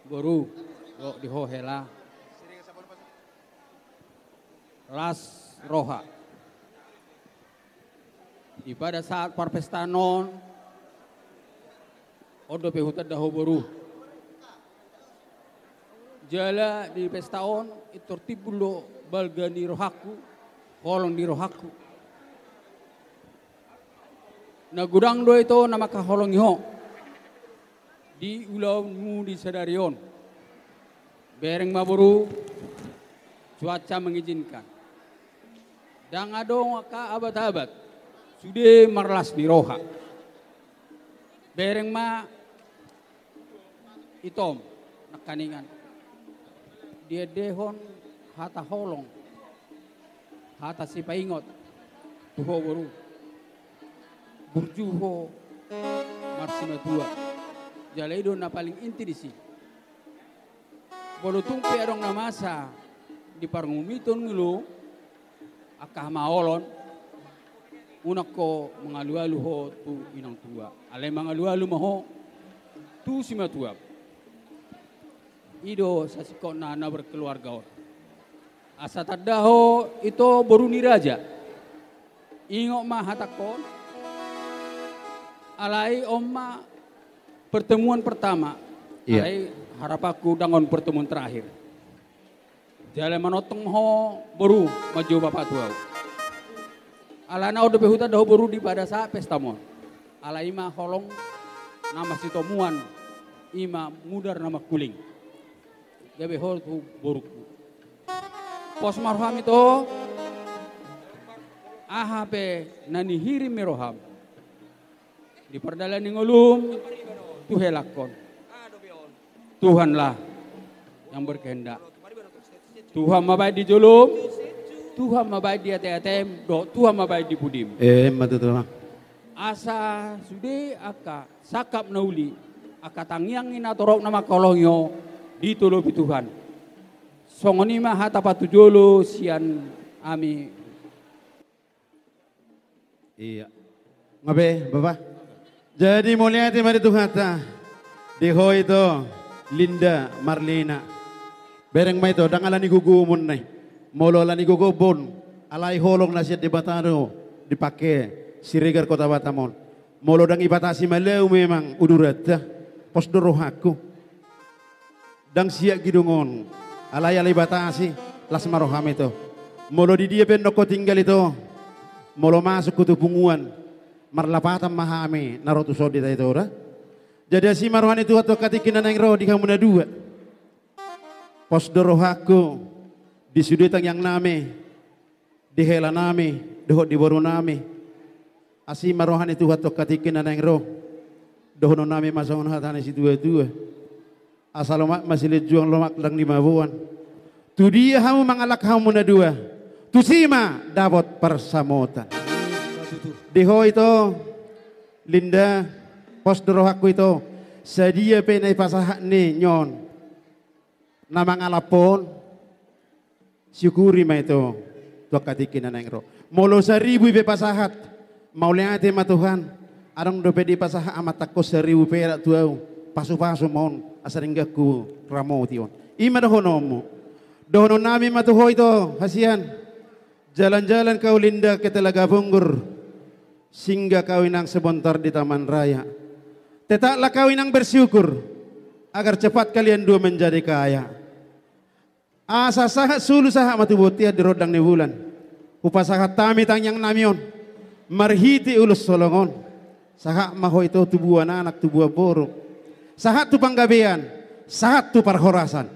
Boru, lo di hohela. Ras roha. Di pada saat parpestanon, odo pehutat daho boru. Jala di pestaon, itu tibulo balga di rohaku, holong di rohaku. Na gudang do itu nama kaholong iho. Di ulau mu di Sedarion. Bereng maburu cuaca mengizinkan. Dan adong ka abad-abad sudah marlas di roha. Bereng ma itom nakaningan. Dia dehon hata holong. Hata si paingot. Tuho buru. Burjuho marsima tua. Jalaido na paling inti di sini. Bolo tumpi adong namasa di parngumiton ngulu akah maolon unak ko mengalu-alu ho tu inang tua. Ale mengalu-alu maho tu sima tua. Ido sasiko nana berkeluarga. Asa tadaho itu boru ni raja. Ingok mah hatakon. Alai omma pertemuan pertama, alai harapaku dangon pertemuan terakhir. Jalan manotong ho boru maju bapak tua. Alana udah behuta dah boru di pada saat pesta mon. Alai ma holong nama si tomuan ima mudar nama kuling. Gabe hol tu boruku. Pos marham itu ahape nani hiri meroham. Di perdalan ngolum tuhelakon. Tuhanlah yang berkehendak. Tuhan mabai di julum, Tuhan mabai di ATM, Tuhan mabai di pudim. Betul. Asa sude aka sakap nauli, aka tangyangin atorok nama kolongyo ditulupi Tuhan. Songoni mah hata patujolo sian ami. Iya. Ngabe, Bapak? Jadi mulia hati mari Tuhan di ho itu Linda Marlena bereng ma itu dang alani gugumun nai molo alani gugubun alai holong nasihat di Bataro dipakai Siregar Kota Batamon molo dang ibatasi maleu memang udurata pos dorohaku dang siak gidungon alai batasi las maroham itu molo di dia pendoko tinggal itu molo masuk kutu punguan marlapatan mahame narotu sodi ta itu ora. Jadi si marwan itu atau katikin nang roh di kamu na dua. Pos dorohaku di sudutang yang name di hela name doh di boru name. Asi marwan itu atau katikin nang roh doh no name masongon hatane si dua-dua. Asal lomak masih lejuang lomak lang 5 buwan. Tu dia hamu mangalak hamu na dua. Tu sima dapat persamotan. Deho itu Linda pos dorohaku itu sedia penai pasahak ni nyon nama ngalapon syukuri ma itu tua katikin nang ro molo 1000 be pasahat mau lihat ma Tuhan arang dope di pasahak amat takos 1000 perak tuau pasu-pasu mon asaringgaku ramo tion ima dohonomu dohono nami ma tuho itu hasian jalan-jalan kau Linda ke Telaga Bunggur sehingga kawinang sebentar di Taman Raya. Tetaplah kawinang bersyukur agar cepat kalian dua menjadi kaya. Asa sahat sulu sahat matu botia di rodang ni bulan. Upasahat tami tang yang namion. Marhiti ulus solongon. Sahat maho itu tubuhan anak tubuh borok. Sahat tu panggabean. Sahat tu parhorasan.